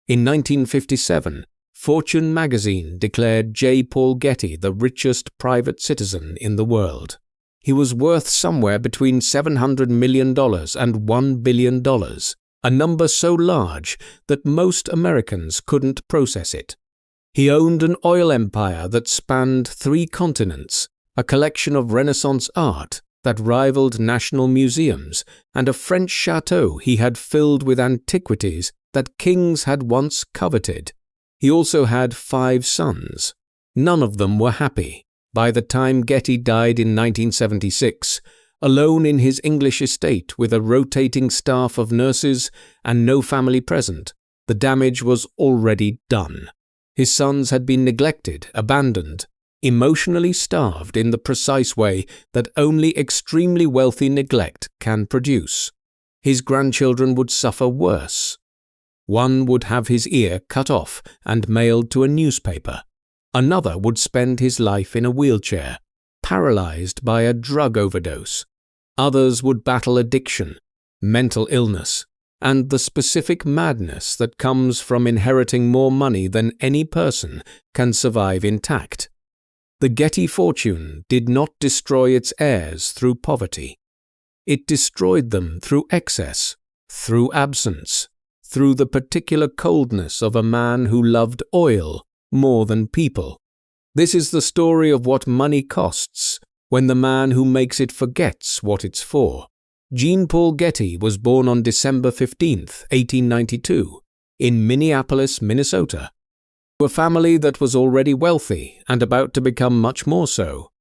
In 1957, Fortune magazine declared J. Paul Getty the richest private citizen in the world. He was worth somewhere between $700 million and $1 billion, a number so large that most Americans couldn't process it. He owned an oil empire that spanned 3 continents, a collection of Renaissance art that rivaled national museums, and a French chateau he had filled with antiquities that kings had once coveted. He also had 5 sons. None of them were happy. By the time Getty died in 1976, alone in his English estate with a rotating staff of nurses and no family present, the damage was already done. His sons had been neglected, abandoned, emotionally starved in the precise way that only extremely wealthy neglect can produce. His grandchildren would suffer worse. One would have his ear cut off and mailed to a newspaper. Another would spend his life in a wheelchair, paralyzed by a drug overdose. Others would battle addiction, mental illness, and the specific madness that comes from inheriting more money than any person can survive intact. The Getty fortune did not destroy its heirs through poverty. It destroyed them through excess, through absence, through the particular coldness of a man who loved oil more than people. This is the story of what money costs when the man who makes it forgets what it's for. John Paul Getty was born on December 15, 1892, in Minneapolis, Minnesota, to a family that was already wealthy and about to become much more so.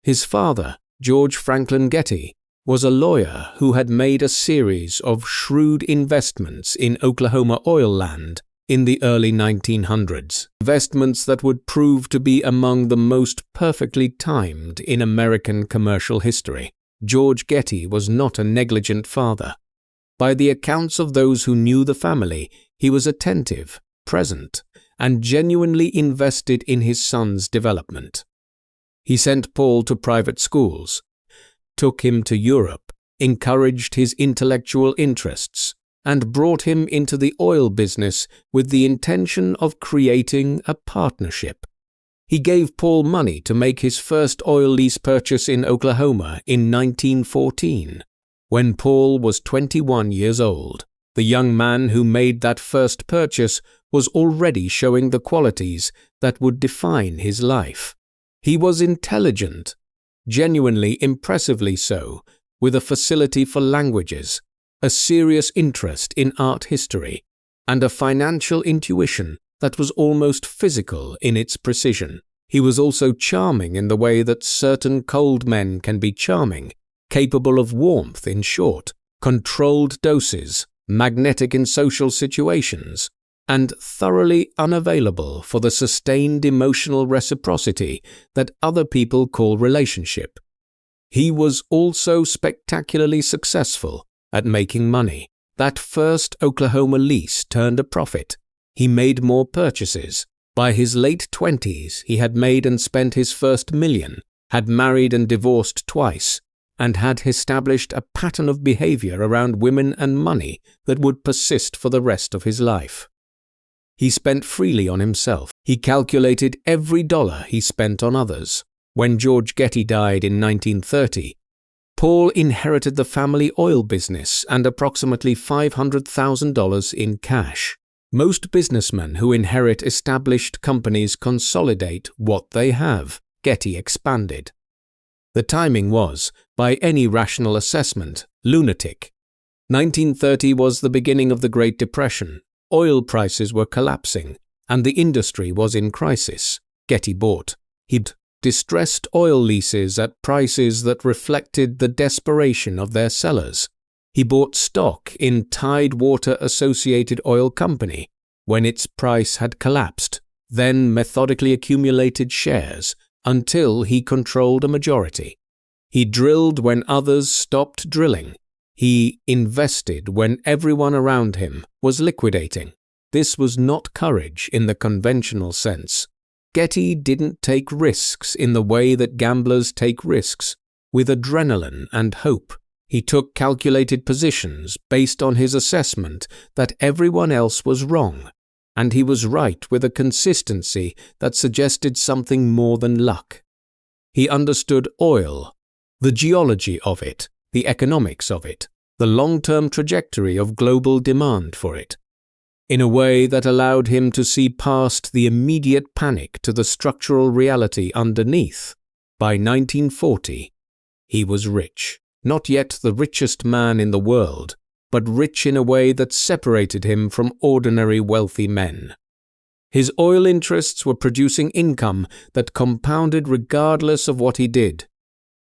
His father, George Franklin Getty, was a lawyer who had made a series of shrewd investments in Oklahoma oil land in the early 1900s, investments that would prove to be among the most perfectly timed in American commercial history. George Getty was not a negligent father. By the accounts of those who knew the family, he was attentive, present, and genuinely invested in his son's development. He sent Paul to private schools, took him to Europe, encouraged his intellectual interests, and brought him into the oil business with the intention of creating a partnership. He gave Paul money to make his first oil lease purchase in Oklahoma in 1914, when Paul was 21 years old. The young man who made that first purchase was already showing the qualities that would define his life. He was intelligent, genuinely impressively so, with a facility for languages, a serious interest in art history, and a financial intuition that was almost physical in its precision. He was also charming in the way that certain cold men can be charming, capable of warmth in short, controlled doses, magnetic in social situations, and thoroughly unavailable for the sustained emotional reciprocity that other people call relationship. He was also spectacularly successful at making money. That first Oklahoma lease turned a profit. He made more purchases. By his late 20s, he had made and spent his first $1 million, had married and divorced twice, and had established a pattern of behavior around women and money that would persist for the rest of his life. He spent freely on himself. He calculated every dollar he spent on others. When George Getty died in 1930, Paul inherited the family oil business and approximately $500,000 in cash. Most businessmen who inherit established companies consolidate what they have. Getty expanded. The timing was, by any rational assessment, lunatic. 1930 was the beginning of the Great Depression. Oil prices were collapsing, and the industry was in crisis. Getty bought. He'd distressed oil leases at prices that reflected the desperation of their sellers. He bought stock in Tidewater Associated Oil Company when its price had collapsed, then methodically accumulated shares until he controlled a majority. He drilled when others stopped drilling. He invested when everyone around him was liquidating. This was not courage in the conventional sense. Getty didn't take risks in the way that gamblers take risks, with adrenaline and hope. He took calculated positions based on his assessment that everyone else was wrong. and he was right with a consistency that suggested something more than luck. He understood oil, the geology of it, the economics of it, the long-term trajectory of global demand for it, in a way that allowed him to see past the immediate panic to the structural reality underneath. By 1940, he was rich, not yet the richest man in the world, but rich in a way that separated him from ordinary wealthy men. His oil interests were producing income that compounded regardless of what he did.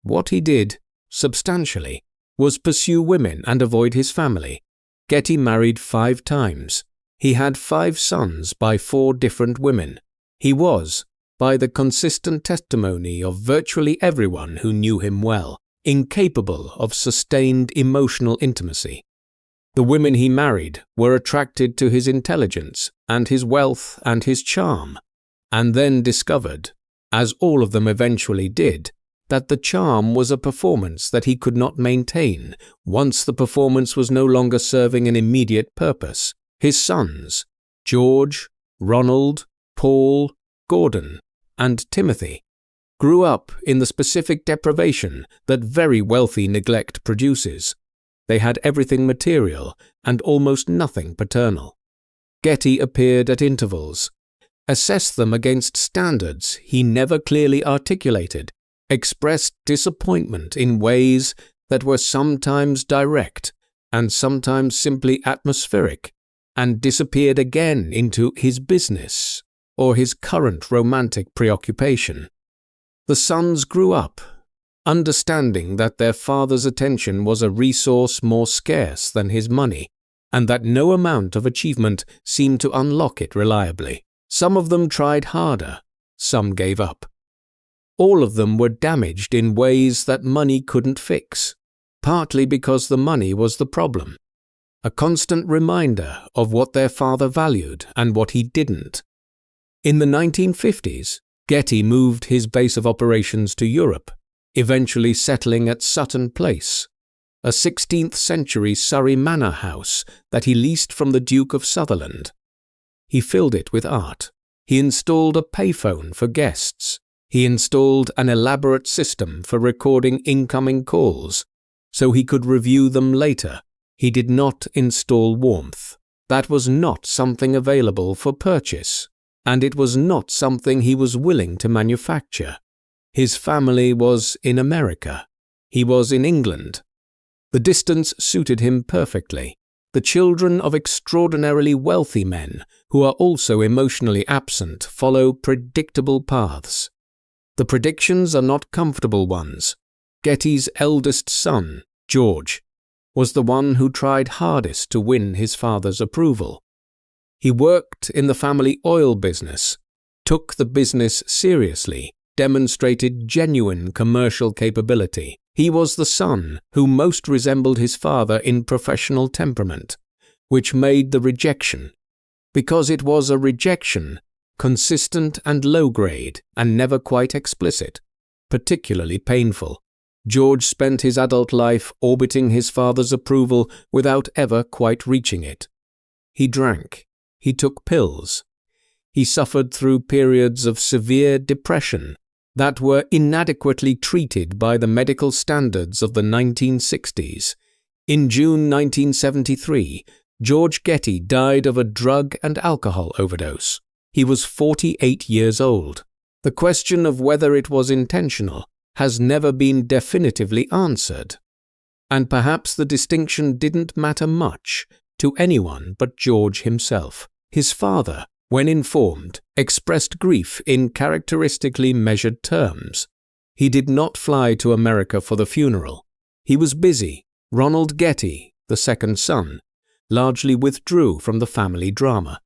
What he did, substantially, was pursue women and avoid his family. Getty married 5 times. He had 5 sons by 4 different women. He was, by the consistent testimony of virtually everyone who knew him well, incapable of sustained emotional intimacy. The women he married were attracted to his intelligence and his wealth and his charm, and then discovered, as all of them eventually did, that the charm was a performance that he could not maintain once the performance was no longer serving an immediate purpose. His sons, George, Ronald, Paul, Gordon, and Timothy, grew up in the specific deprivation that very wealthy neglect produces. They had everything material and almost nothing paternal. Getty appeared at intervals, assessed them against standards he never clearly articulated, expressed disappointment in ways that were sometimes direct and sometimes simply atmospheric, and disappeared again into his business or his current romantic preoccupation. The sons grew up, understanding that their father's attention was a resource more scarce than his money, and that no amount of achievement seemed to unlock it reliably. Some of them tried harder, some gave up. All of them were damaged in ways that money couldn't fix, partly because the money was the problem, a constant reminder of what their father valued and what he didn't. In the 1950s, Getty moved his base of operations to Europe, eventually settling at Sutton Place, a 16th-century Surrey manor house that he leased from the Duke of Sutherland. He filled it with art. He installed a payphone for guests. He installed an elaborate system for recording incoming calls, so he could review them later. He did not install warmth. That was not something available for purchase, and it was not something he was willing to manufacture. His family was in America. He was in England. The distance suited him perfectly. The children of extraordinarily wealthy men who are also emotionally absent follow predictable paths. The predictions are not comfortable ones. Getty's eldest son, George, was the one who tried hardest to win his father's approval. He worked in the family oil business, took the business seriously, demonstrated genuine commercial capability. He was the son who most resembled his father in professional temperament, which made the rejection, because it was a rejection, consistent and low-grade and never quite explicit, particularly painful. George spent his adult life orbiting his father's approval without ever quite reaching it. He drank. He took pills. He suffered through periods of severe depression that were inadequately treated by the medical standards of the 1960s. In June 1973, George Getty died of a drug and alcohol overdose. He was 48 years old. The question of whether it was intentional has never been definitively answered, and perhaps the distinction didn't matter much to anyone but George himself. His father, when informed, expressed grief in characteristically measured terms. He did not fly to America for the funeral. He was busy. Ronald Getty, the second son, largely withdrew from the family drama.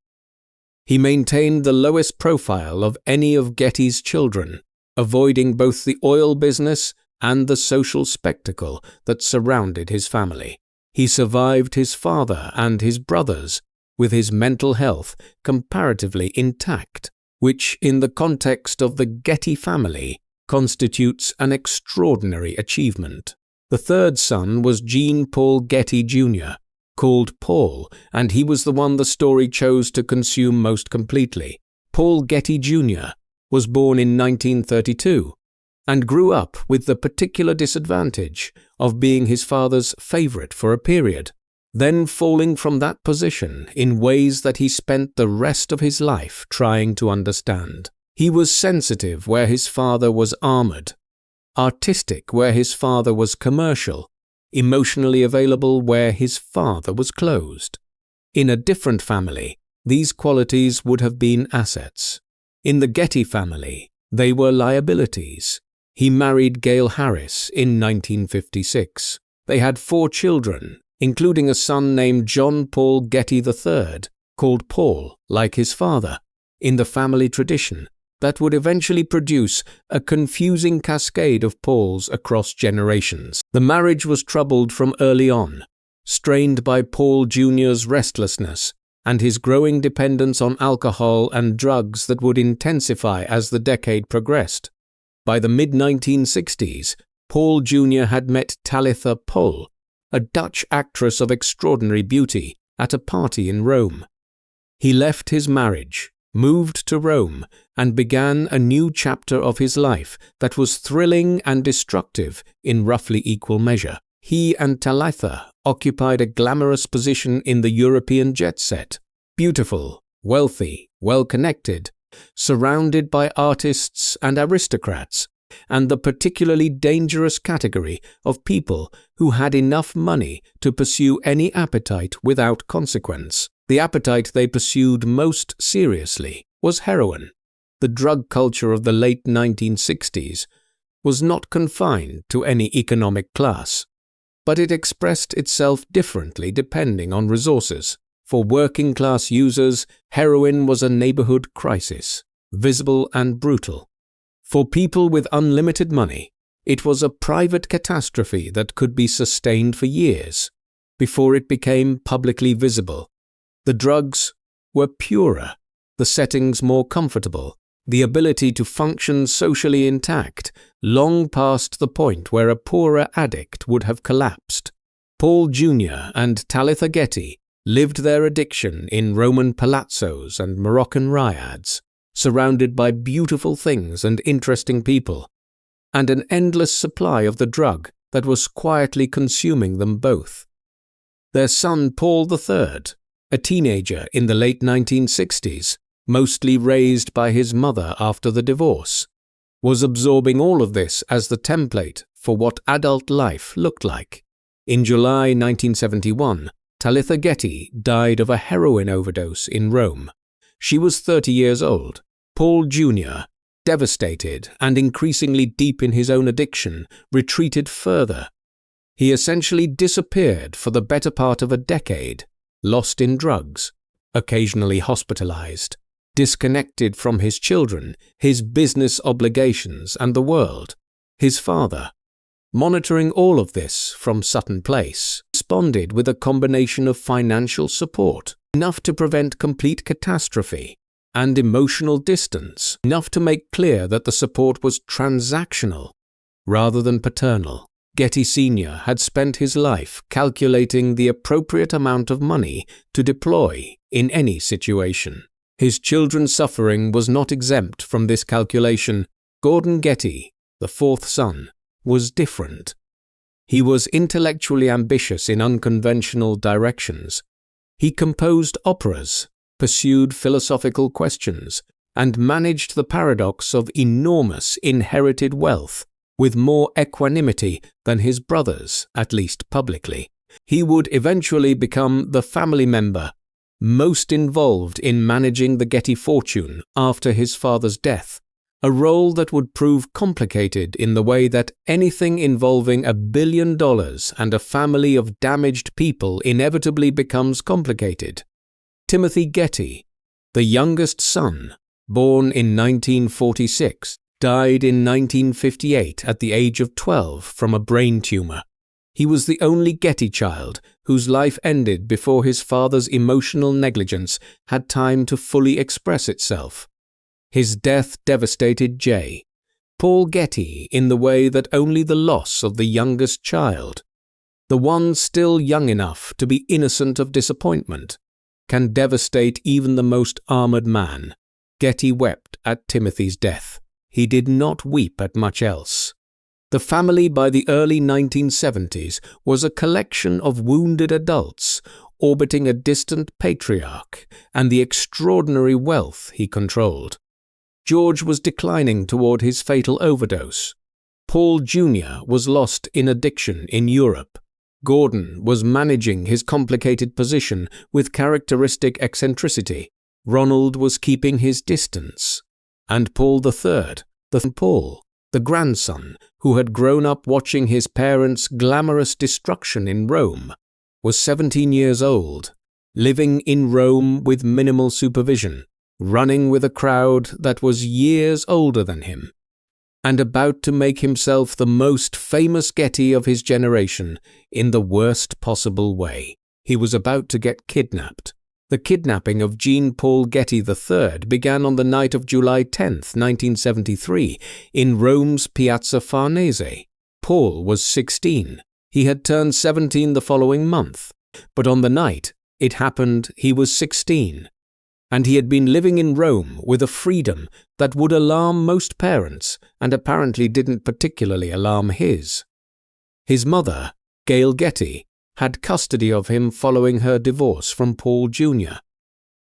He maintained the lowest profile of any of Getty's children, avoiding both the oil business and the social spectacle that surrounded his family. He survived his father and his brothers, with his mental health comparatively intact, which in the context of the Getty family constitutes an extraordinary achievement. The third son was John Paul Getty Jr., called Paul, and he was the one the story chose to consume most completely. Paul Getty Jr. was born in 1932 and grew up with the particular disadvantage of being his father's favorite for a period, then falling from that position in ways that he spent the rest of his life trying to understand. He was sensitive where his father was armored, artistic where his father was commercial, emotionally available where his father was closed. In a different family, these qualities would have been assets. In the Getty family, they were liabilities. He married Gail Harris in 1956. They had 4 children, including a son named John Paul Getty III, called Paul, like his father, in the family tradition that would eventually produce a confusing cascade of Pauls across generations. The marriage was troubled from early on, strained by Paul Jr.'s restlessness and his growing dependence on alcohol and drugs that would intensify as the decade progressed. By the mid-1960s, Paul Jr. had met Talitha Pohl, a Dutch actress of extraordinary beauty, at a party in Rome. He left his marriage, moved to Rome, and began a new chapter of his life that was thrilling and destructive in roughly equal measure. He and Talitha occupied a glamorous position in the European jet set, beautiful, wealthy, well-connected, surrounded by artists and aristocrats, and the particularly dangerous category of people who had enough money to pursue any appetite without consequence. The appetite they pursued most seriously was heroin. The drug culture of the late 1960s was not confined to any economic class, but it expressed itself differently depending on resources. For working-class users, heroin was a neighborhood crisis, visible and brutal. For people with unlimited money, it was a private catastrophe that could be sustained for years before it became publicly visible. The drugs were purer, the settings more comfortable, the ability to function socially intact, long past the point where a poorer addict would have collapsed. Paul Jr. and Talitha Getty lived their addiction in Roman palazzos and Moroccan ryads, surrounded by beautiful things and interesting people, and an endless supply of the drug that was quietly consuming them both. Their son Paul III, a teenager in the late 1960s, mostly raised by his mother after the divorce, was absorbing all of this as the template for what adult life looked like. In July 1971, Talitha Getty died of a heroin overdose in Rome. She was 30 years old. Paul Jr., devastated and increasingly deep in his own addiction, retreated further. He essentially disappeared for the better part of a decade, lost in drugs, occasionally hospitalized, disconnected from his children, his business obligations, and the world. His father, monitoring all of this from Sutton Place, responded with a combination of financial support, enough to prevent complete catastrophe, and emotional distance, enough to make clear that the support was transactional rather than paternal. Getty Sr. had spent his life calculating the appropriate amount of money to deploy in any situation. His children's suffering was not exempt from this calculation. Gordon Getty, the 4th son, was different. He was intellectually ambitious in unconventional directions. He composed operas, pursued philosophical questions, and managed the paradox of enormous inherited wealth with more equanimity than his brothers, at least publicly. He would eventually become the family member most involved in managing the Getty fortune after his father's death, a role that would prove complicated in the way that anything involving $1 billion and a family of damaged people inevitably becomes complicated. Timothy Getty, the youngest son, born in 1946, died in 1958 at the age of 12 from a brain tumor. He was the only Getty child whose life ended before his father's emotional negligence had time to fully express itself. His death devastated J. Paul Getty in the way that only the loss of the youngest child, the one still young enough to be innocent of disappointment, can devastate even the most armored man. Getty wept at Timothy's death. He did not weep at much else. The family by the early 1970s was a collection of wounded adults orbiting a distant patriarch and the extraordinary wealth he controlled. George was declining toward his fatal overdose. Paul Jr. was lost in addiction in Europe. Gordon was managing his complicated position with characteristic eccentricity. Ronald was keeping his distance. And Paul III, the grandson who had grown up watching his parents' glamorous destruction in Rome, was 17 years old, living in Rome with minimal supervision, running with a crowd that was years older than him, and about to make himself the most famous Getty of his generation in the worst possible way. He was about to get kidnapped. The kidnapping of John Paul Getty III began on the night of July 10, 1973, in Rome's Piazza Farnese. Paul was 16. He had turned 17 the following month, but on the night it happened he was 16. And he had been living in Rome with a freedom that would alarm most parents and apparently didn't particularly alarm his. His mother, Gail Getty, had custody of him following her divorce from Paul Jr.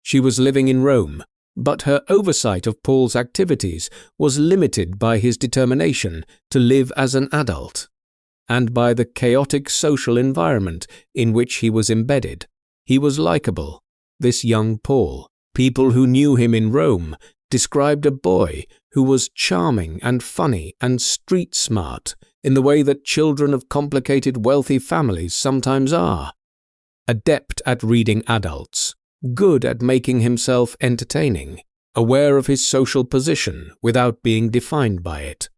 She was living in Rome, but her oversight of Paul's activities was limited by his determination to live as an adult, and by the chaotic social environment in which he was embedded. He was likable, this young Paul. People who knew him in Rome described a boy who was charming and funny and street smart in the way that children of complicated wealthy families sometimes are. Adept at reading adults, good at making himself entertaining, aware of his social position without being defined by it.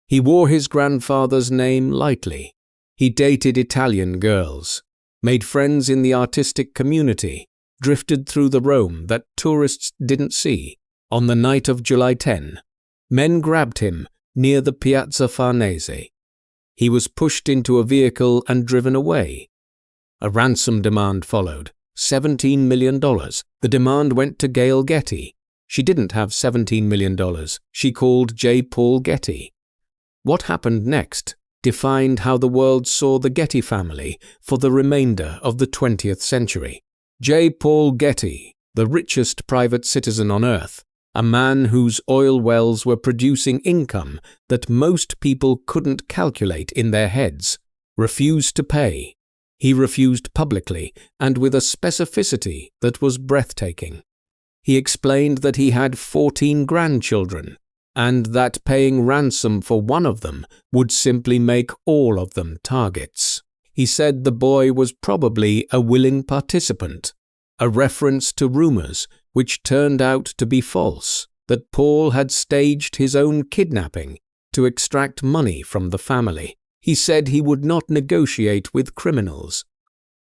He wore his grandfather's name lightly. He dated Italian girls, made friends in the artistic community, drifted through the Rome that tourists didn't see. On the night of July 10, men grabbed him near the Piazza Farnese. He was pushed into a vehicle and driven away. A ransom demand followed, $17 million. The demand went to Gail Getty. She didn't have $17 million. She called J. Paul Getty. What happened next defined how the world saw the Getty family for the remainder of the 20th century. J. Paul Getty, the richest private citizen on earth, a man whose oil wells were producing income that most people couldn't calculate in their heads, refused to pay. He refused publicly and with a specificity that was breathtaking. He explained that he had 14 grandchildren, and that paying ransom for one of them would simply make all of them targets. He said the boy was probably a willing participant, a reference to rumors which turned out to be false, that Paul had staged his own kidnapping to extract money from the family. He said he would not negotiate with criminals.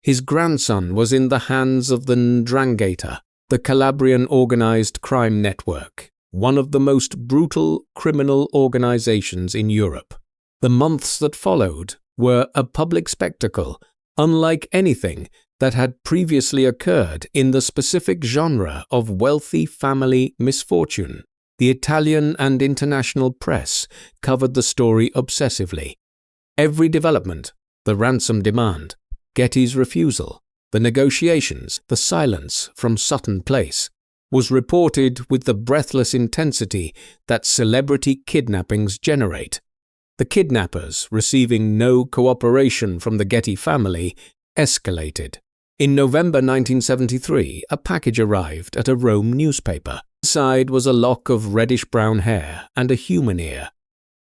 His grandson was in the hands of the 'Ndrangheta, the Calabrian organized crime network, one of the most brutal criminal organizations in Europe. The months that followed were a public spectacle, unlike anything that had previously occurred in the specific genre of wealthy family misfortune. The Italian and international press covered the story obsessively. Every development, the ransom demand, Getty's refusal, the negotiations, the silence from Sutton Place, was reported with the breathless intensity that celebrity kidnappings generate. The kidnappers, receiving no cooperation from the Getty family, escalated. In November 1973, a package arrived at a Rome newspaper. Inside was a lock of reddish-brown hair and a human ear.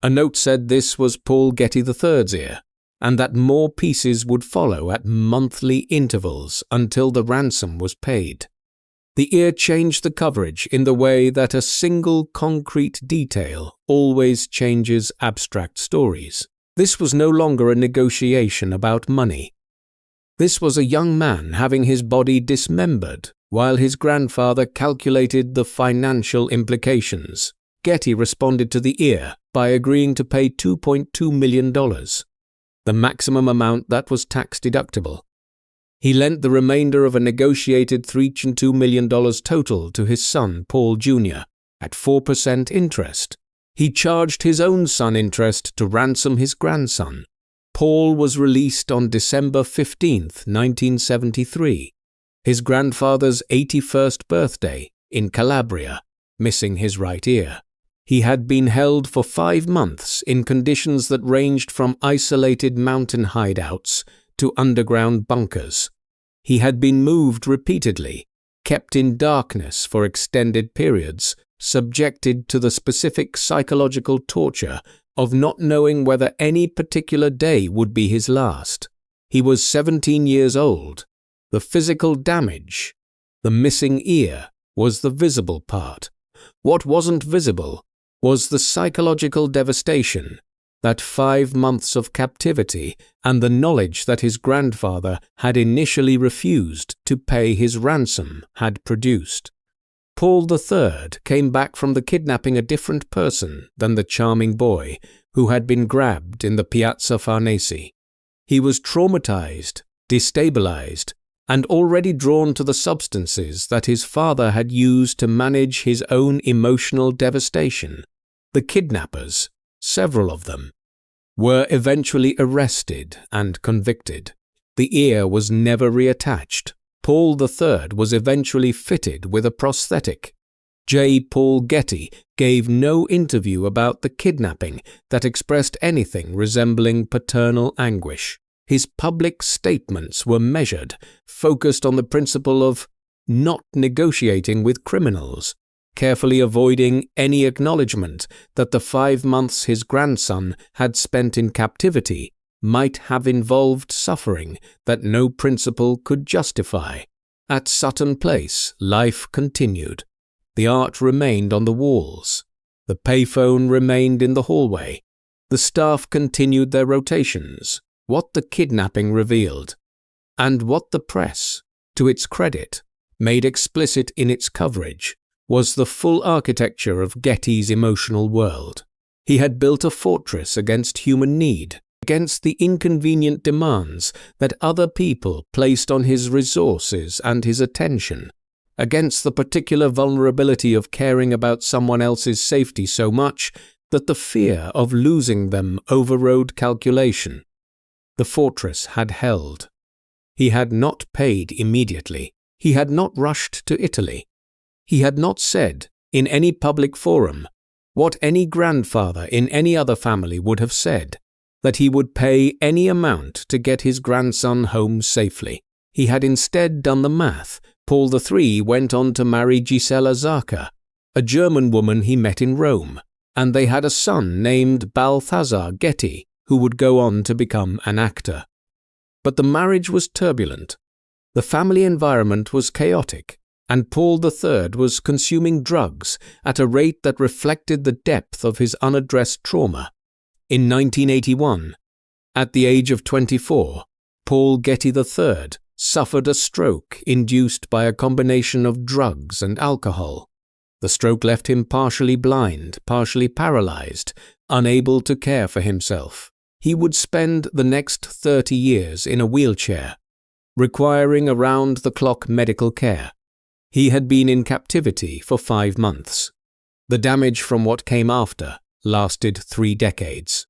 A note said this was Paul Getty III's ear, and that more pieces would follow at monthly intervals until the ransom was paid. The ear changed the coverage in the way that a single concrete detail always changes abstract stories. This was no longer a negotiation about money. This was a young man having his body dismembered while his grandfather calculated the financial implications. Getty responded to the ear by agreeing to pay $2.2 million. the maximum amount that was tax-deductible. He lent the remainder of a negotiated $3.2 million total to his son, Paul Jr., at 4% interest. He charged his own son interest to ransom his grandson. Paul was released on December 15, 1973, his grandfather's 81st birthday, in Calabria, missing his right ear. He had been held for 5 months in conditions that ranged from isolated mountain hideouts to underground bunkers. He had been moved repeatedly, kept in darkness for extended periods, subjected to the specific psychological torture of not knowing whether any particular day would be his last. He was 17 years old. The physical damage, the missing ear, was the visible part. What wasn't visible was the psychological devastation that 5 months of captivity and the knowledge that his grandfather had initially refused to pay his ransom had produced. Paul III came back from the kidnapping a different person than the charming boy who had been grabbed in the Piazza Farnese. He was traumatized, destabilized, and already drawn to the substances that his father had used to manage his own emotional devastation. The kidnappers, several of them, were eventually arrested and convicted. The ear was never reattached. Paul III was eventually fitted with a prosthetic. J. Paul Getty gave no interview about the kidnapping that expressed anything resembling paternal anguish. His public statements were measured, focused on the principle of not negotiating with criminals, carefully avoiding any acknowledgement that the 5 months his grandson had spent in captivity might have involved suffering that no principle could justify. At Sutton Place, life continued. The art remained on the walls. The payphone remained in the hallway. The staff continued their rotations. What the kidnapping revealed, and what the press, to its credit, made explicit in its coverage, was the full architecture of Getty's emotional world. He had built a fortress against human need, against the inconvenient demands that other people placed on his resources and his attention, against the particular vulnerability of caring about someone else's safety so much that the fear of losing them overrode calculation. The fortress had held. He had not paid immediately. He had not rushed to Italy. He had not said, in any public forum, what any grandfather in any other family would have said, that he would pay any amount to get his grandson home safely. He had instead done the math. Paul III went on to marry Gisela Zacca, a German woman he met in Rome, and they had a son named Balthazar Getty, who would go on to become an actor. But the marriage was turbulent. The family environment was chaotic, and Paul III was consuming drugs at a rate that reflected the depth of his unaddressed trauma. In 1981, at the age of 24, Paul Getty III suffered a stroke induced by a combination of drugs and alcohol. The stroke left him partially blind, partially paralyzed, unable to care for himself. He would spend the next 30 years in a wheelchair, requiring around-the-clock medical care. He had been in captivity for 5 months. The damage from what came after lasted 3 decades.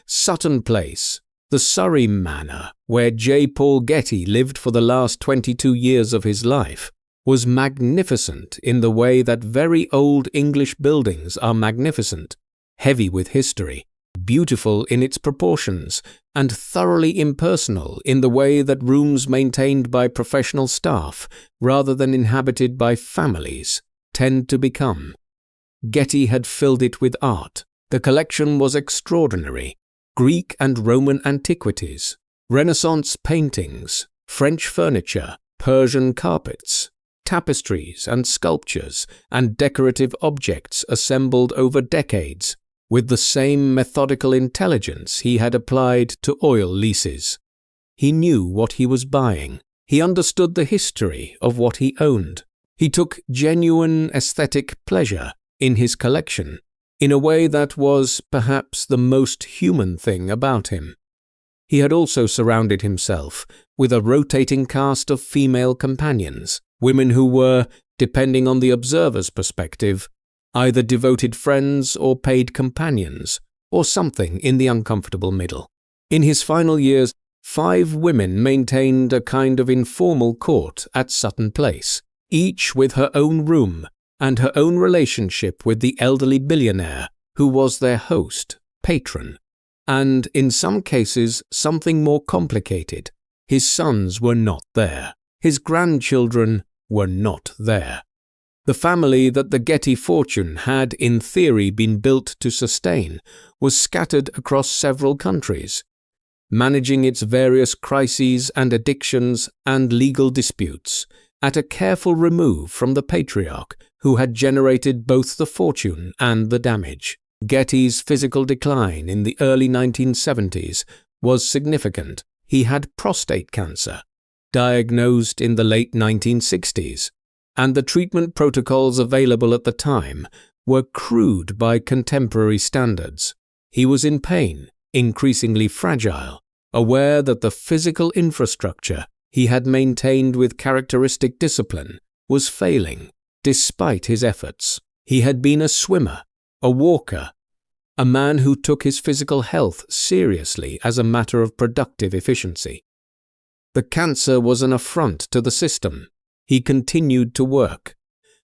Sutton Place, the Surrey manor where J. Paul Getty lived for the last 22 years of his life, was magnificent in the way that very old English buildings are magnificent, heavy with history, beautiful in its proportions, and thoroughly impersonal in the way that rooms maintained by professional staff, rather than inhabited by families, tend to become. Getty had filled it with art. The collection was extraordinary. Greek and Roman antiquities, Renaissance paintings, French furniture, Persian carpets, tapestries and sculptures, and decorative objects assembled over decades, with the same methodical intelligence he had applied to oil leases. He knew what he was buying. He understood the history of what he owned. He took genuine aesthetic pleasure in his collection, in a way that was perhaps the most human thing about him. He had also surrounded himself with a rotating cast of female companions, women who were, depending on the observer's perspective, either devoted friends or paid companions, or something in the uncomfortable middle. In his final years, 5 women maintained a kind of informal court at Sutton Place, each with her own room and her own relationship with the elderly billionaire who was their host, patron, and in some cases something more complicated. His sons were not there. His grandchildren were not there. The family that the Getty fortune had in theory been built to sustain was scattered across several countries, managing its various crises and addictions and legal disputes at a careful remove from the patriarch who had generated both the fortune and the damage. Getty's physical decline in the early 1970s was significant. He had prostate cancer, diagnosed in the late 1960s, and the treatment protocols available at the time were crude by contemporary standards. He was in pain, increasingly fragile, aware that the physical infrastructure he had maintained with characteristic discipline was failing, despite his efforts. He had been a swimmer, a walker, a man who took his physical health seriously as a matter of productive efficiency. The cancer was an affront to the system. He continued to work.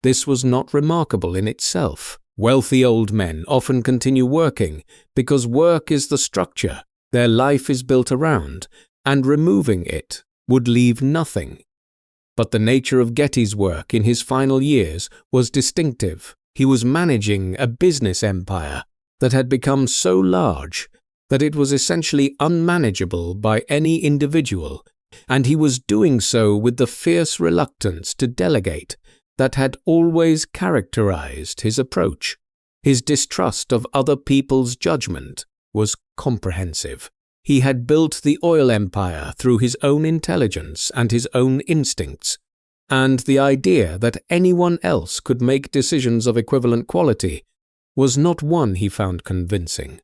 This was not remarkable in itself. Wealthy old men often continue working because work is the structure their life is built around, and removing it would leave nothing. But the nature of Getty's work in his final years was distinctive. He was managing a business empire that had become so large that it was essentially unmanageable by any individual, and he was doing so with the fierce reluctance to delegate that had always characterized his approach. His distrust of other people's judgment was comprehensive. He had built the oil empire through his own intelligence and his own instincts, and the idea that anyone else could make decisions of equivalent quality was not one he found convincing.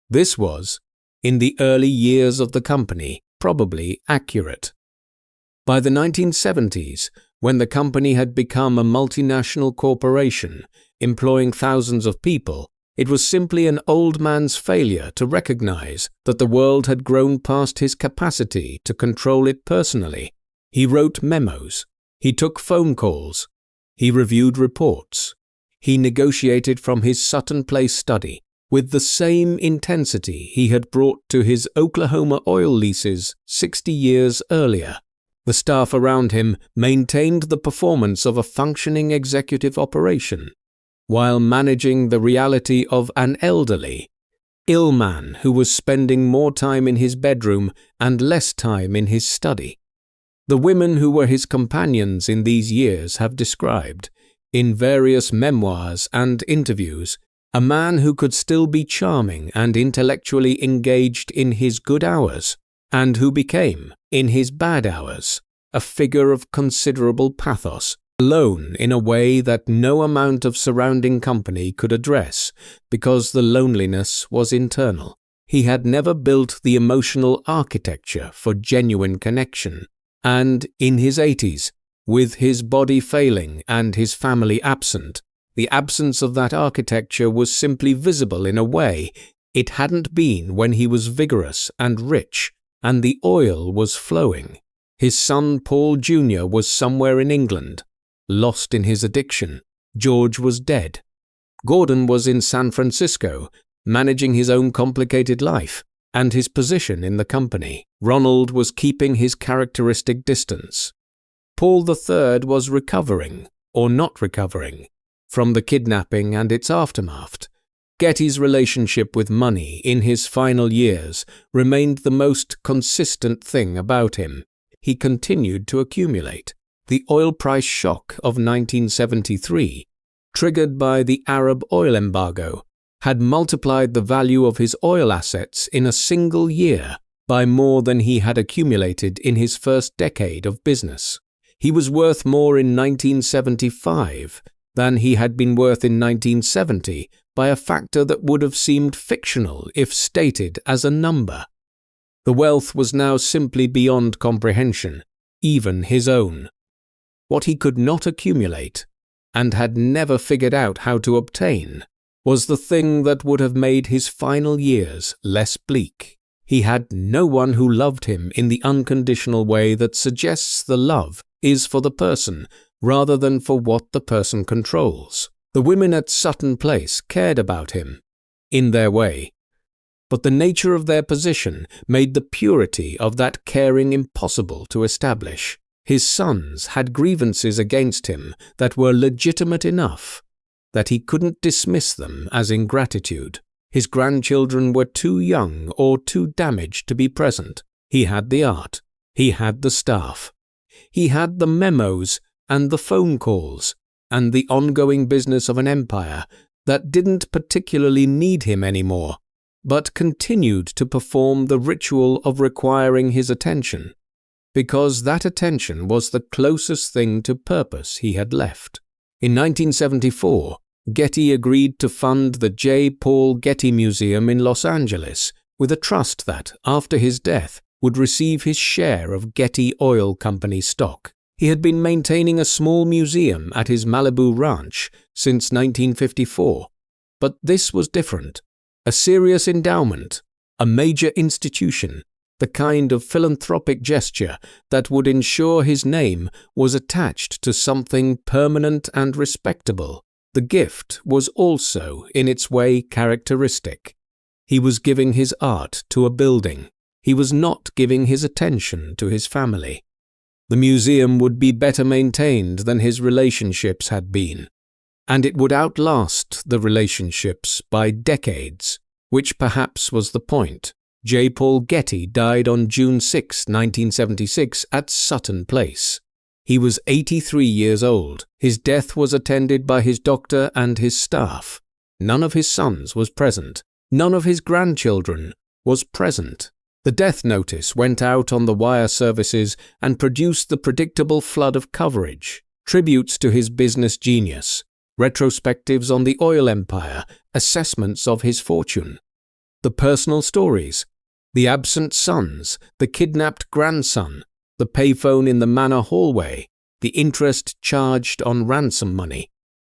This was, in the early years of the company, probably accurate. By the 1970s, when the company had become a multinational corporation, employing thousands of people, it was simply an old man's failure to recognize that the world had grown past his capacity to control it personally. He wrote memos. He took phone calls. He reviewed reports. He negotiated from his Sutton Place study with the same intensity he had brought to his Oklahoma oil leases 60 years earlier. The staff around him maintained the performance of a functioning executive operation, while managing the reality of an elderly, ill man who was spending more time in his bedroom and less time in his study. The women who were his companions in these years have described, in various memoirs and interviews, a man who could still be charming and intellectually engaged in his good hours, and who became, in his bad hours, a figure of considerable pathos, alone in a way that no amount of surrounding company could address, because the loneliness was internal. He had never built the emotional architecture for genuine connection, and in his 80s, with his body failing and his family absent, the absence of that architecture was simply visible in a way it hadn't been when he was vigorous and rich, and the oil was flowing. His son Paul Jr. was somewhere in England, lost in his addiction. George was dead. Gordon was in San Francisco, managing his own complicated life and his position in the company. Ronald was keeping his characteristic distance. Paul III was recovering, or not recovering, from the kidnapping and its aftermath. Getty's relationship with money in his final years remained the most consistent thing about him. He continued to accumulate. The oil price shock of 1973, triggered by the Arab oil embargo, had multiplied the value of his oil assets in a single year by more than he had accumulated in his first decade of business. He was worth more in 1975 than he had been worth in 1970 by a factor that would have seemed fictional if stated as a number. The wealth was now simply beyond comprehension, even his own. What he could not accumulate, and had never figured out how to obtain, was the thing that would have made his final years less bleak. He had no one who loved him in the unconditional way that suggests the love is for the person rather than for what the person controls. The women at Sutton Place cared about him, in their way, but the nature of their position made the purity of that caring impossible to establish. His sons had grievances against him that were legitimate enough that he couldn't dismiss them as ingratitude. His grandchildren were too young or too damaged to be present. He had the art. He had the staff. He had the memos and the phone calls and the ongoing business of an empire that didn't particularly need him anymore, but continued to perform the ritual of requiring his attention, because that attention was the closest thing to purpose he had left. In 1974, Getty agreed to fund the J. Paul Getty Museum in Los Angeles with a trust that, after his death, would receive his share of Getty Oil Company stock. He had been maintaining a small museum at his Malibu ranch since 1954, but this was different. A serious endowment, a major institution, the kind of philanthropic gesture that would ensure his name was attached to something permanent and respectable. The gift was also, in its way, characteristic. He was giving his art to a building. He was not giving his attention to his family. The museum would be better maintained than his relationships had been, and it would outlast the relationships by decades, which perhaps was the point. J. Paul Getty died on June 6, 1976 at Sutton Place. He was 83 years old. His death was attended by his doctor and his staff. None of his sons was present. None of his grandchildren was present. The death notice went out on the wire services and produced the predictable flood of coverage, tributes to his business genius, retrospectives on the oil empire, assessments of his fortune. The personal stories, the absent sons, the kidnapped grandson, the payphone in the manor hallway, the interest charged on ransom money,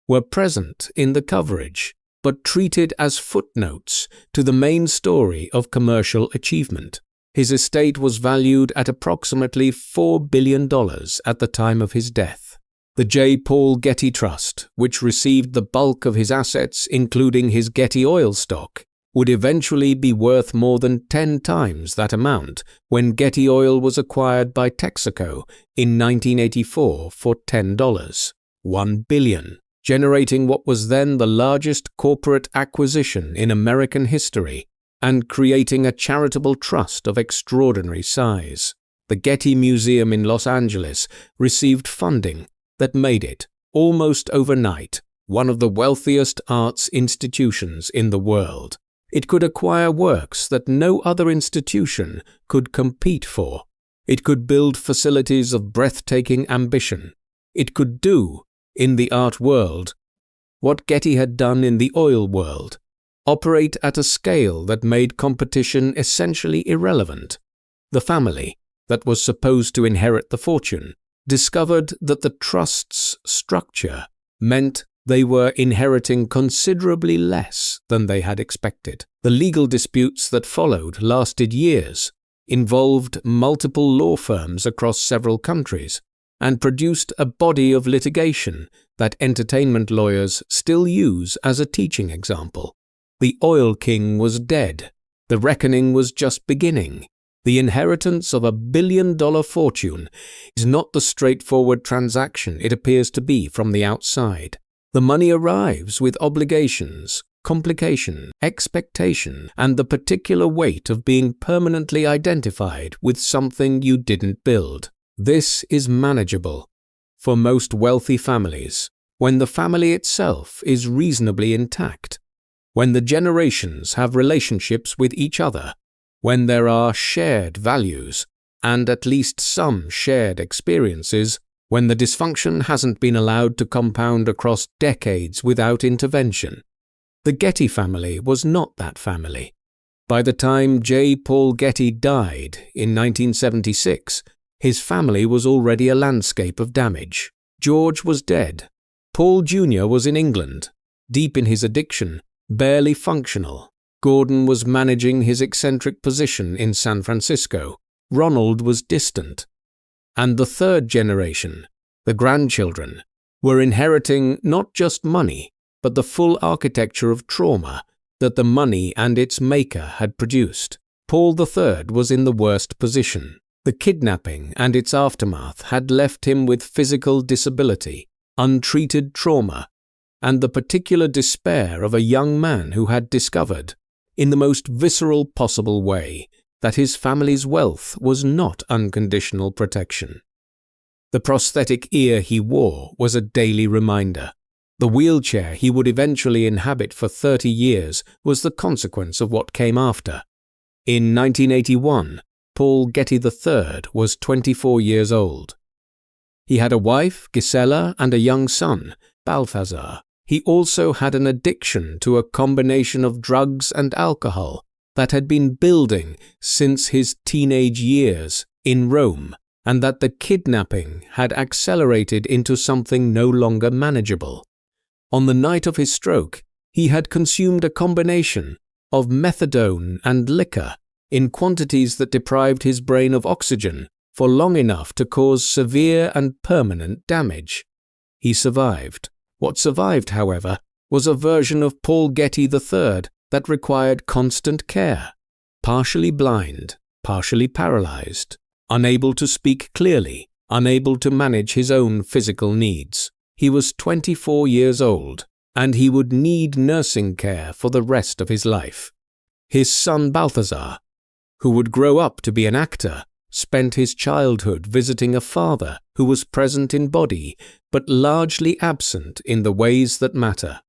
were present in the coverage, but treated as footnotes to the main story of commercial achievement. His estate was valued at approximately $4 billion at the time of his death. The J. Paul Getty Trust, which received the bulk of his assets, including his Getty Oil stock, would eventually be worth more than 10 times that amount when Getty Oil was acquired by Texaco in 1984 for $10, $1 billion, generating what was then the largest corporate acquisition in American history and creating a charitable trust of extraordinary size. The Getty Museum in Los Angeles received funding that made it, almost overnight, one of the wealthiest arts institutions in the world. It could acquire works that no other institution could compete for. It could build facilities of breathtaking ambition. It could do, in the art world, what Getty had done in the oil world, operate at a scale that made competition essentially irrelevant. The family, that was supposed to inherit the fortune, discovered that the trust's structure meant they were inheriting considerably less than they had expected. The legal disputes that followed lasted years, involved multiple law firms across several countries, and produced a body of litigation that entertainment lawyers still use as a teaching example. The oil king was dead. The reckoning was just beginning. The inheritance of $1 billion fortune is not the straightforward transaction it appears to be from the outside. The money arrives with obligations, complication, expectation, and the particular weight of being permanently identified with something you didn't build. This is manageable for most wealthy families when the family itself is reasonably intact, when the generations have relationships with each other, when there are shared values and at least some shared experiences, when the dysfunction hasn't been allowed to compound across decades without intervention. The Getty family was not that family. By the time J. Paul Getty died in 1976, his family was already a landscape of damage. George was dead. Paul Jr. was in England, deep in his addiction, barely functional. Gordon was managing his eccentric position in San Francisco. Ronald was distant. And the third generation, the grandchildren, were inheriting not just money, but the full architecture of trauma that the money and its maker had produced. Paul III was in the worst position. The kidnapping and its aftermath had left him with physical disability, untreated trauma, and the particular despair of a young man who had discovered, in the most visceral possible way, that his family's wealth was not unconditional protection. The prosthetic ear he wore was a daily reminder. The wheelchair he would eventually inhabit for 30 years was the consequence of what came after. In 1981, Paul Getty III was 24 years old. He had a wife, Gisela, and a young son, Balthazar. He also had an addiction to a combination of drugs and alcohol that had been building since his teenage years in Rome, and that the kidnapping had accelerated into something no longer manageable. On the night of his stroke, he had consumed a combination of methadone and liquor in quantities that deprived his brain of oxygen for long enough to cause severe and permanent damage. He survived. What survived, however, was a version of Paul Getty III that required constant care, partially blind, partially paralyzed, unable to speak clearly, unable to manage his own physical needs. He was 24 years old, and he would need nursing care for the rest of his life. His son Balthazar, who would grow up to be an actor, spent his childhood visiting a father who was present in body but largely absent in the ways that matter.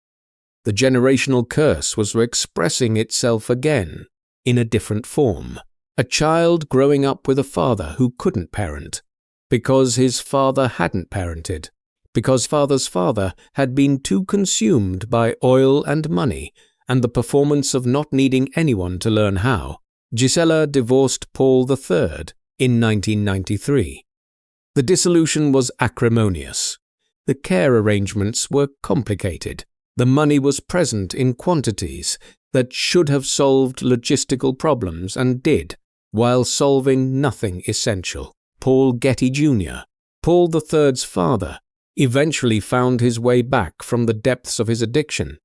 The generational curse was expressing itself again, in a different form. A child growing up with a father who couldn't parent, because his father hadn't parented, because father's father had been too consumed by oil and money and the performance of not needing anyone to learn how. Gisela divorced Paul III in 1993. The dissolution was acrimonious. The care arrangements were complicated. The money was present in quantities that should have solved logistical problems and did, while solving nothing essential. Paul Getty Jr., Paul III's father, eventually found his way back from the depths of his addiction,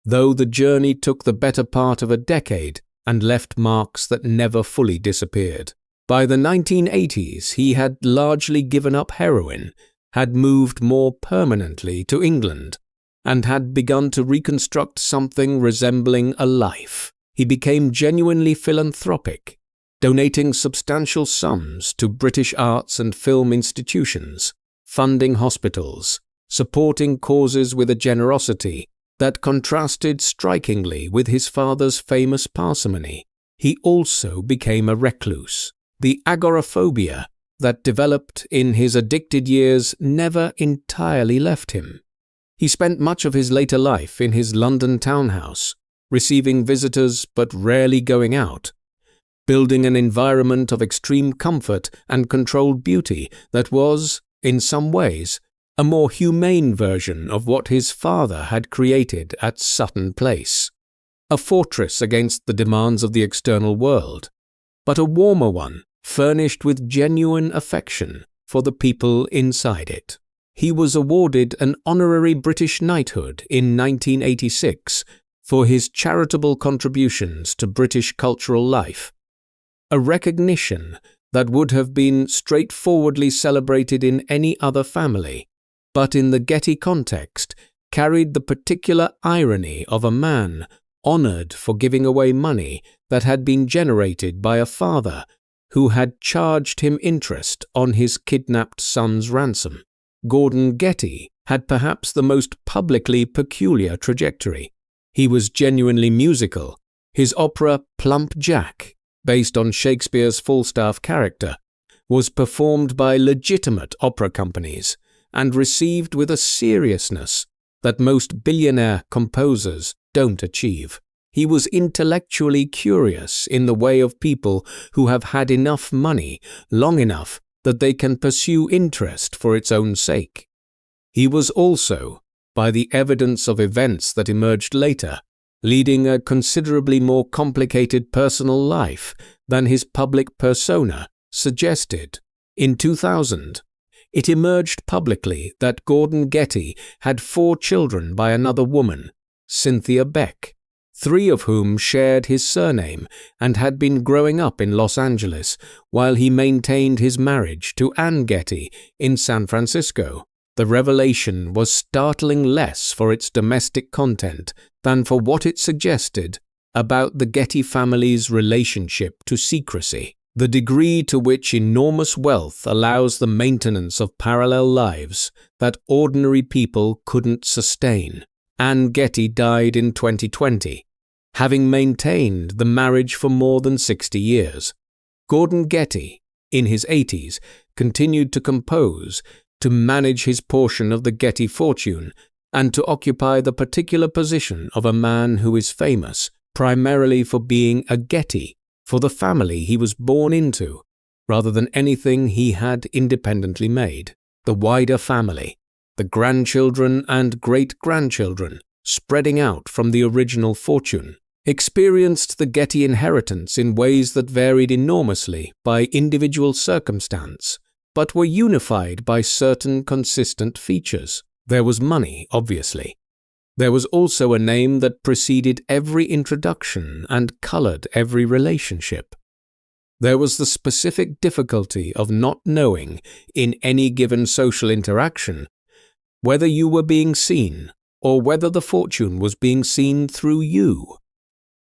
though the journey took the better part of a decade and left marks that never fully disappeared. By the 1980s, he had largely given up heroin, had moved more permanently to England, and had begun to reconstruct something resembling a life. He became genuinely philanthropic, donating substantial sums to British arts and film institutions, funding hospitals, supporting causes with a generosity that contrasted strikingly with his father's famous parsimony. He also became a recluse. The agoraphobia that developed in his addicted years never entirely left him. He spent much of his later life in his London townhouse, receiving visitors but rarely going out, building an environment of extreme comfort and controlled beauty that was, in some ways, a more humane version of what his father had created at Sutton Place. A fortress against the demands of the external world, but a warmer one, furnished with genuine affection for the people inside it. He was awarded an honorary British knighthood in 1986 for his charitable contributions to British cultural life, a recognition that would have been straightforwardly celebrated in any other family, but in the Getty context carried the particular irony of a man honored for giving away money that had been generated by a father who had charged him interest on his kidnapped son's ransom. Gordon Getty had perhaps the most publicly peculiar trajectory. He was genuinely musical. His opera Plump Jack, based on Shakespeare's Falstaff character, was performed by legitimate opera companies and received with a seriousness that most billionaire composers don't achieve. He was intellectually curious in the way of people who have had enough money long enough that they can pursue interest for its own sake. He was also, by the evidence of events that emerged later, leading a considerably more complicated personal life than his public persona suggested. In 2000, it emerged publicly that Gordon Getty had 4 children by another woman, Cynthia Beck, 3 of whom shared his surname and had been growing up in Los Angeles while he maintained his marriage to Ann Getty in San Francisco. The revelation was startling less for its domestic content than for what it suggested about the Getty family's relationship to secrecy. The degree to which enormous wealth allows the maintenance of parallel lives that ordinary people couldn't sustain. Ann Getty died in 2020, having maintained the marriage for more than 60 years. Gordon Getty, in his 80s, continued to compose, to manage his portion of the Getty fortune, and to occupy the particular position of a man who is famous primarily for being a Getty for the family he was born into, rather than anything he had independently made. The wider family, the grandchildren and great-grandchildren, spreading out from the original fortune, experienced the Getty inheritance in ways that varied enormously by individual circumstance, but were unified by certain consistent features. There was money, obviously. There was also a name that preceded every introduction and colored every relationship. There was the specific difficulty of not knowing, in any given social interaction, whether you were being seen or whether the fortune was being seen through you.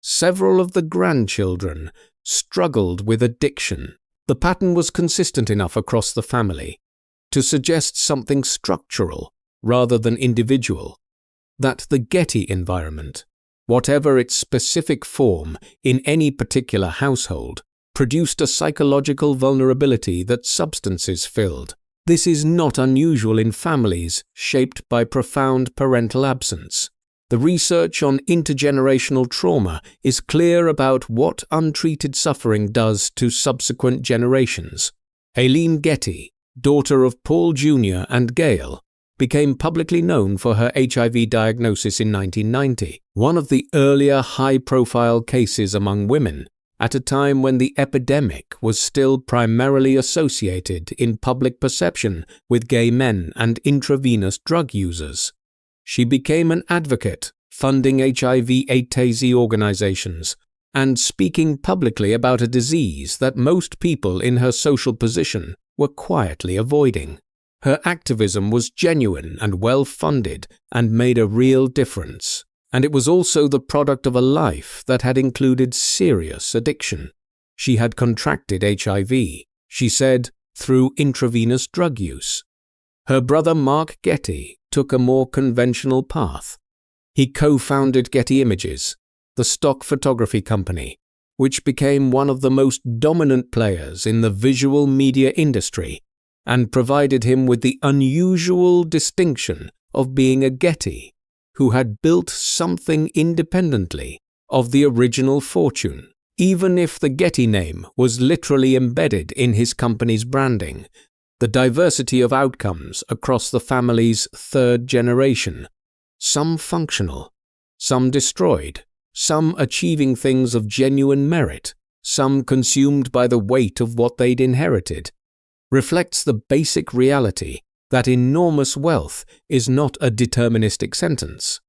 Several of the grandchildren struggled with addiction. The pattern was consistent enough across the family to suggest something structural rather than individual, that the Getty environment, whatever its specific form in any particular household, produced a psychological vulnerability that substances filled. This is not unusual in families shaped by profound parental absence. The research on intergenerational trauma is clear about what untreated suffering does to subsequent generations. Aileen Getty, daughter of Paul Jr. and Gail, became publicly known for her HIV diagnosis in 1990, one of the earlier high-profile cases among women, at a time when the epidemic was still primarily associated in public perception with gay men and intravenous drug users. She became an advocate, funding HIV/AIDS organizations, and speaking publicly about a disease that most people in her social position were quietly avoiding. Her activism was genuine and well-funded and made a real difference, and it was also the product of a life that had included serious addiction. She had contracted HIV, she said, through intravenous drug use. Her brother Mark Getty took a more conventional path. He co-founded Getty Images, the stock photography company, which became one of the most dominant players in the visual media industry, and provided him with the unusual distinction of being a Getty who had built something independently of the original fortune. Even if the Getty name was literally embedded in his company's branding, the diversity of outcomes across the family's third generation, some functional, some destroyed, some achieving things of genuine merit, some consumed by the weight of what they'd inherited, reflects the basic reality that enormous wealth is not a deterministic sentence.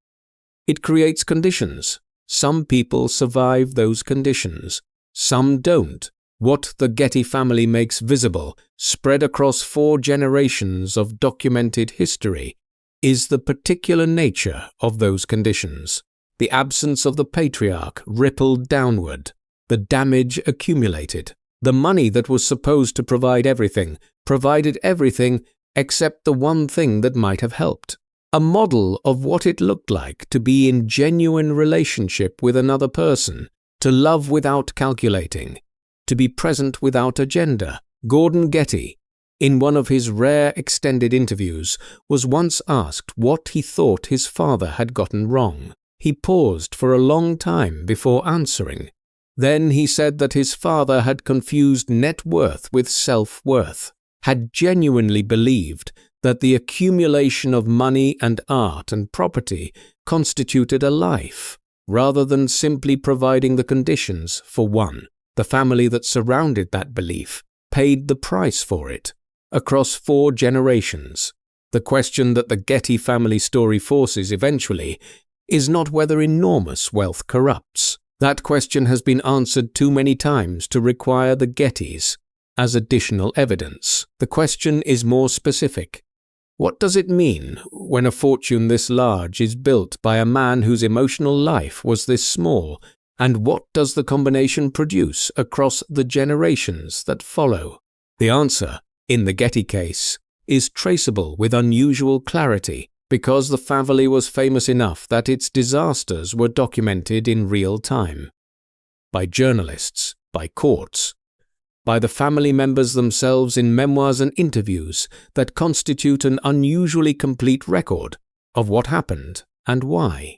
It creates conditions. Some people survive those conditions. Some don't. What the Getty family makes visible, spread across 4 generations of documented history, is the particular nature of those conditions. The absence of the patriarch rippled downward. The damage accumulated. The money that was supposed to provide everything provided everything except the one thing that might have helped. A model of what it looked like to be in genuine relationship with another person, to love without calculating, to be present without agenda. Gordon Getty, in one of his rare extended interviews, was once asked what he thought his father had gotten wrong. He paused for a long time before answering. Then he said that his father had confused net worth with self-worth, had genuinely believed that the accumulation of money and art and property constituted a life, rather than simply providing the conditions for one. The family that surrounded that belief paid the price for it, across 4 generations. The question that the Getty family story forces eventually is not whether enormous wealth corrupts. That question has been answered too many times to require the Gettys as additional evidence. The question is more specific. What does it mean when a fortune this large is built by a man whose emotional life was this small, and what does the combination produce across the generations that follow? The answer, in the Getty case, is traceable with unusual clarity because the family was famous enough that its disasters were documented in real time. By journalists, by courts, by the family members themselves in memoirs and interviews that constitute an unusually complete record of what happened and why.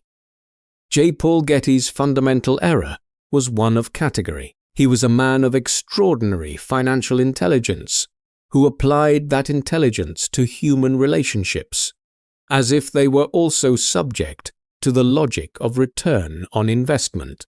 J. Paul Getty's fundamental error was one of category. He was a man of extraordinary financial intelligence who applied that intelligence to human relationships, as if they were also subject to the logic of return on investment.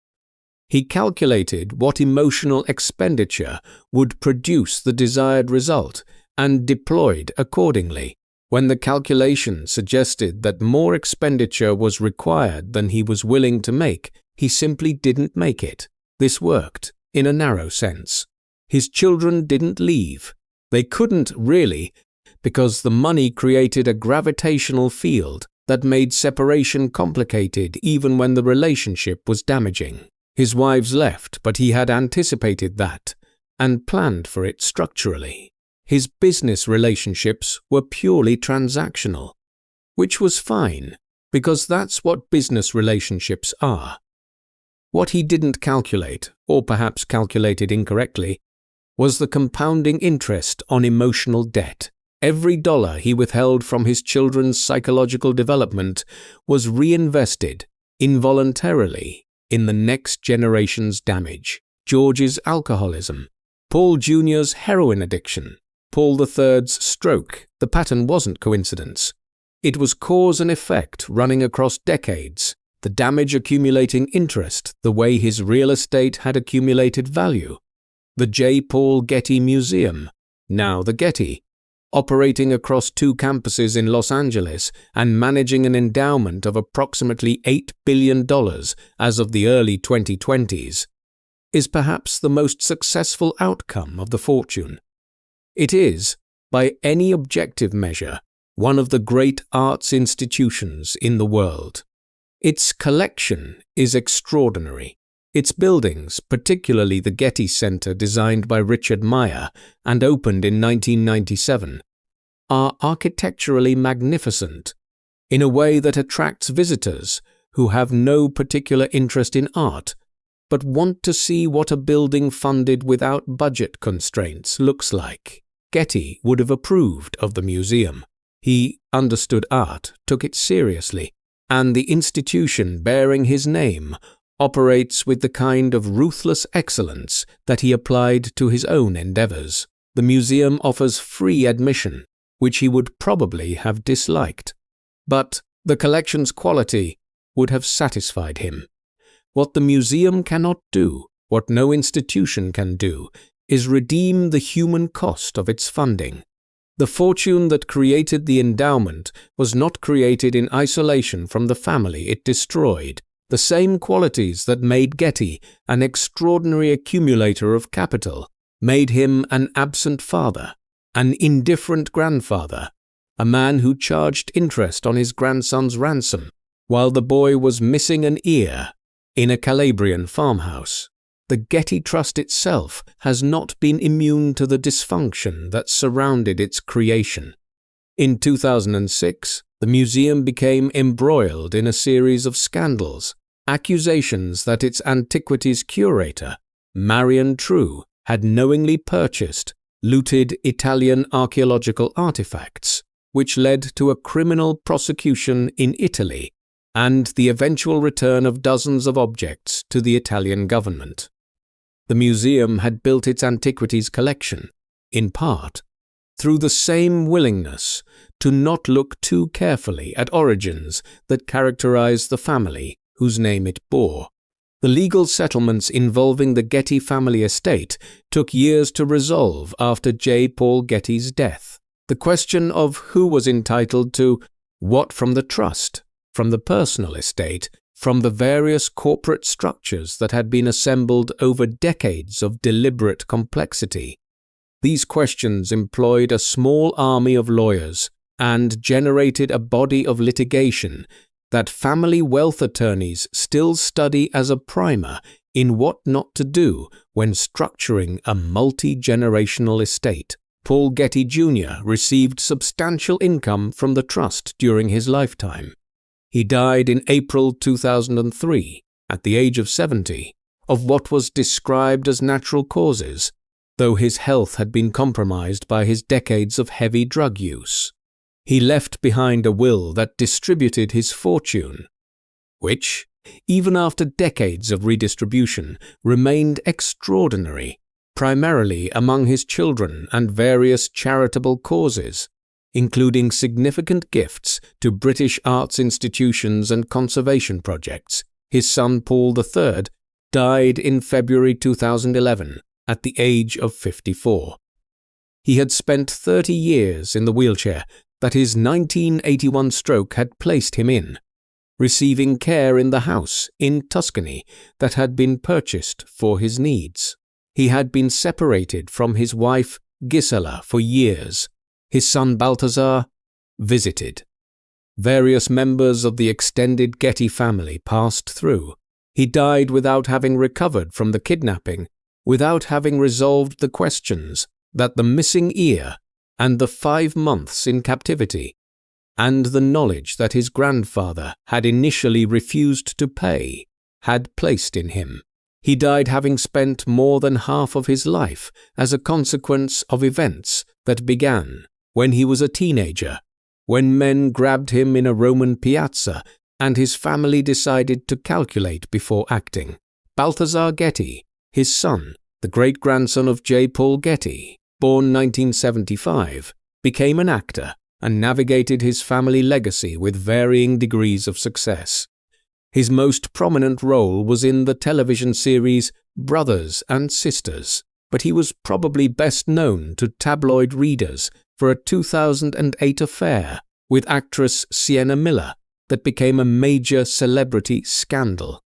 He calculated what emotional expenditure would produce the desired result and deployed accordingly. When the calculation suggested that more expenditure was required than he was willing to make, he simply didn't make it. This worked, in a narrow sense. His children didn't leave. They couldn't really, because the money created a gravitational field that made separation complicated even when the relationship was damaging. His wives left, but he had anticipated that and planned for it structurally. His business relationships were purely transactional, which was fine, because that's what business relationships are. What he didn't calculate, or perhaps calculated incorrectly, was the compounding interest on emotional debt. Every dollar he withheld from his children's psychological development was reinvested involuntarily in the next generation's damage. George's alcoholism, Paul Jr.'s heroin addiction, Paul III's stroke. The pattern wasn't coincidence. It was cause and effect running across decades, the damage accumulating interest the way his real estate had accumulated value. The J. Paul Getty Museum, now the Getty, operating across 2 campuses in Los Angeles and managing an endowment of approximately $8 billion as of the early 2020s, is perhaps the most successful outcome of the fortune. It is, by any objective measure, one of the great arts institutions in the world. Its collection is extraordinary. Its buildings, particularly the Getty Center designed by Richard Meyer and opened in 1997, are architecturally magnificent in a way that attracts visitors who have no particular interest in art but want to see what a building funded without budget constraints looks like. Getty would have approved of the museum. He understood art, took it seriously, and the institution bearing his name operates with the kind of ruthless excellence that he applied to his own endeavors. The museum offers free admission, which he would probably have disliked. But the collection's quality would have satisfied him. What the museum cannot do, what no institution can do, is redeem the human cost of its funding. The fortune that created the endowment was not created in isolation from the family it destroyed. The same qualities that made Getty an extraordinary accumulator of capital made him an absent father, an indifferent grandfather, a man who charged interest on his grandson's ransom while the boy was missing an ear in a Calabrian farmhouse. The Getty Trust itself has not been immune to the dysfunction that surrounded its creation. In 2006, the museum became embroiled in a series of scandals, accusations that its antiquities curator, Marion True, had knowingly purchased looted Italian archaeological artifacts, which led to a criminal prosecution in Italy and the eventual return of dozens of objects to the Italian government. The museum had built its antiquities collection, in part, through the same willingness to not look too carefully at origins that characterized the family whose name it bore. The legal settlements involving the Getty family estate took years to resolve after J. Paul Getty's death. The question of who was entitled to what from the trust, from the personal estate, from the various corporate structures that had been assembled over decades of deliberate complexity. These questions employed a small army of lawyers and generated a body of litigation that family wealth attorneys still study as a primer in what not to do when structuring a multi-generational estate. Paul Getty Jr. received substantial income from the trust during his lifetime. He died in April 2003, at the age of 70, of what was described as natural causes, though his health had been compromised by his decades of heavy drug use. He left behind a will that distributed his fortune, which, even after decades of redistribution, remained extraordinary, primarily among his children and various charitable causes, including significant gifts to British arts institutions and conservation projects. His son Paul III died in February 2011 at the age of 54. He had spent 30 years in the wheelchair that his 1981 stroke had placed him in, receiving care in the house in Tuscany that had been purchased for his needs. He had been separated from his wife Gisela for years. His son Balthazar visited. Various members of the extended Getty family passed through. He died without having recovered from the kidnapping, without having resolved the questions that the missing ear and the 5 months in captivity, and the knowledge that his grandfather had initially refused to pay, had placed in him. He died having spent more than half of his life as a consequence of events that began when he was a teenager, when men grabbed him in a Roman piazza and his family decided to calculate before acting. Balthazar Getty, his son, the great-grandson of J. Paul Getty, born 1975, became an actor and navigated his family legacy with varying degrees of success. His most prominent role was in the television series Brothers and Sisters, but he was probably best known to tabloid readers for a 2008 affair with actress Sienna Miller that became a major celebrity scandal.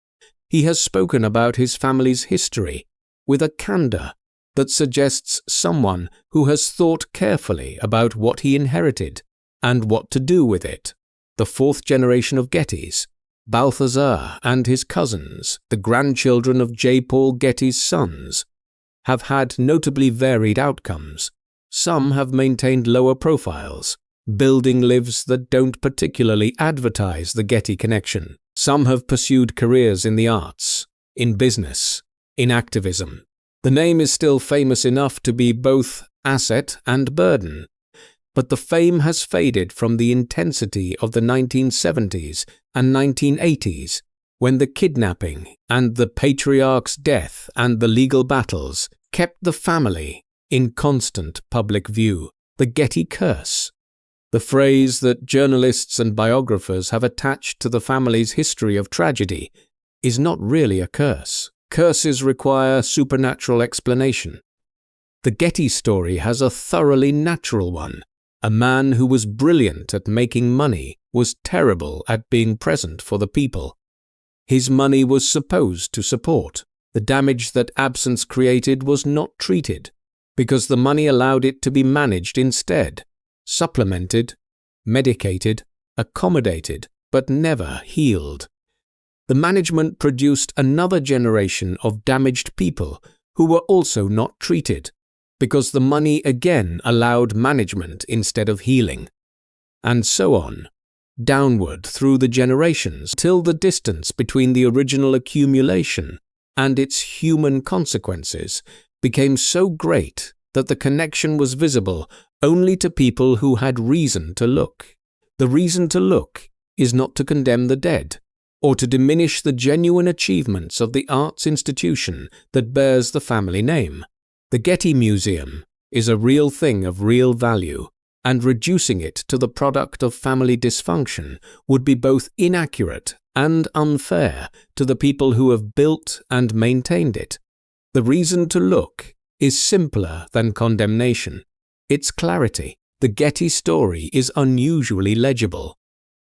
He has spoken about his family's history with a candor that suggests someone who has thought carefully about what he inherited and what to do with it. The 4th generation of Gettys, Balthazar and his cousins, the grandchildren of J. Paul Getty's sons, have had notably varied outcomes. Some have maintained lower profiles, building lives that don't particularly advertise the Getty connection. Some have pursued careers in the arts, in business, in activism. The name is still famous enough to be both asset and burden, but the fame has faded from the intensity of the 1970s and 1980s, when the kidnapping and the patriarch's death and the legal battles kept the family in constant public view. The Getty curse, the phrase that journalists and biographers have attached to the family's history of tragedy, is not really a curse. Curses require supernatural explanation. The Getty story has a thoroughly natural one. A man who was brilliant at making money was terrible at being present for the people. His money was supposed to support. The damage that absence created was not treated, because the money allowed it to be managed instead, supplemented, medicated, accommodated, but never healed. The management produced another generation of damaged people who were also not treated, because the money again allowed management instead of healing. And so on, downward through the generations, till the distance between the original accumulation and its human consequences became so great that the connection was visible only to people who had reason to look. The reason to look is not to condemn the dead, or to diminish the genuine achievements of the arts institution that bears the family name. The Getty Museum is a real thing of real value, and reducing it to the product of family dysfunction would be both inaccurate and unfair to the people who have built and maintained it. The reason to look is simpler than condemnation. It's clarity. The Getty story is unusually legible.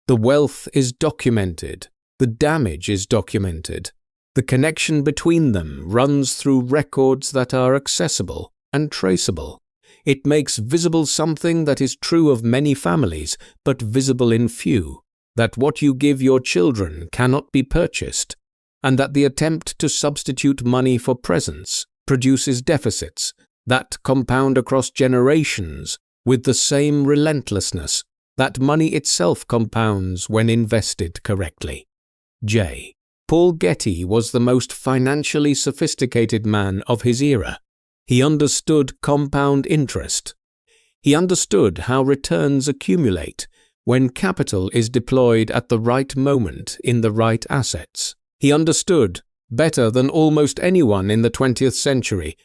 The wealth is documented. The damage is documented. The connection between them runs through records that are accessible and traceable. It makes visible something that is true of many families, but visible in few, that what you give your children cannot be purchased, and that the attempt to substitute money for presents produces deficits that compound across generations with the same relentlessness that money itself compounds when invested correctly. J. Paul Getty was the most financially sophisticated man of his era. He understood compound interest. He understood how returns accumulate when capital is deployed at the right moment in the right assets. He understood, better than almost anyone in the 20th century,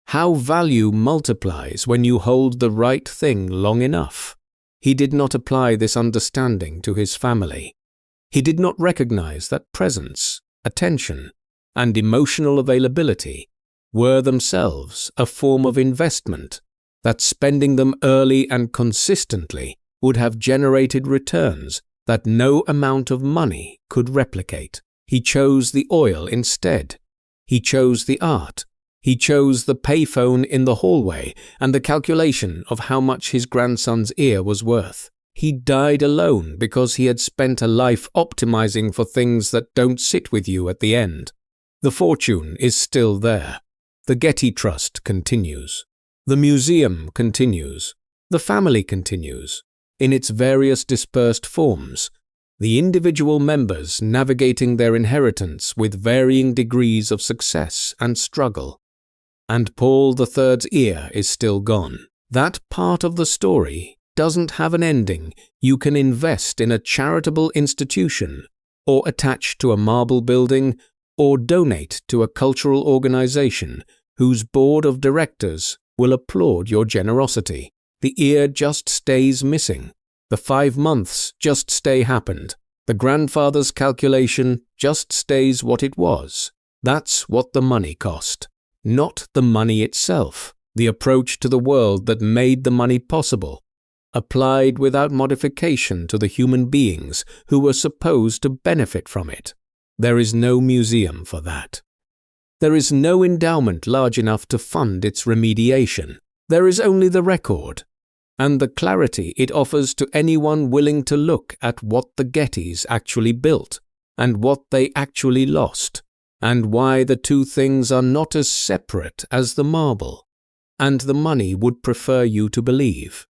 how value multiplies when you hold the right thing long enough. He did not apply this understanding to his family. He did not recognize that presence, attention, and emotional availability were themselves a form of investment, that spending them early and consistently would have generated returns that no amount of money could replicate. He chose the oil instead. He chose the art. He chose the payphone in the hallway and the calculation of how much his grandson's ear was worth. He died alone because he had spent a life optimizing for things that don't sit with you at the end. The fortune is still there. The Getty Trust continues. The museum continues. The family continues, in its various dispersed forms, the individual members navigating their inheritance with varying degrees of success and struggle. And Paul III's ear is still gone. That part of the story doesn't have an ending. You can invest in a charitable institution, or attach to a marble building, or donate to a cultural organization whose board of directors will applaud your generosity. The ear just stays missing. The 5 months just stay happened. The grandfather's calculation just stays what it was. That's what the money cost. Not the money itself, the approach to the world that made the money possible, applied without modification to the human beings who were supposed to benefit from it. There is no museum for that. There is no endowment large enough to fund its remediation. There is only the record, and the clarity it offers to anyone willing to look at what the Gettys actually built, and what they actually lost, and why the two things are not as separate as the marble, and the money would prefer you to believe.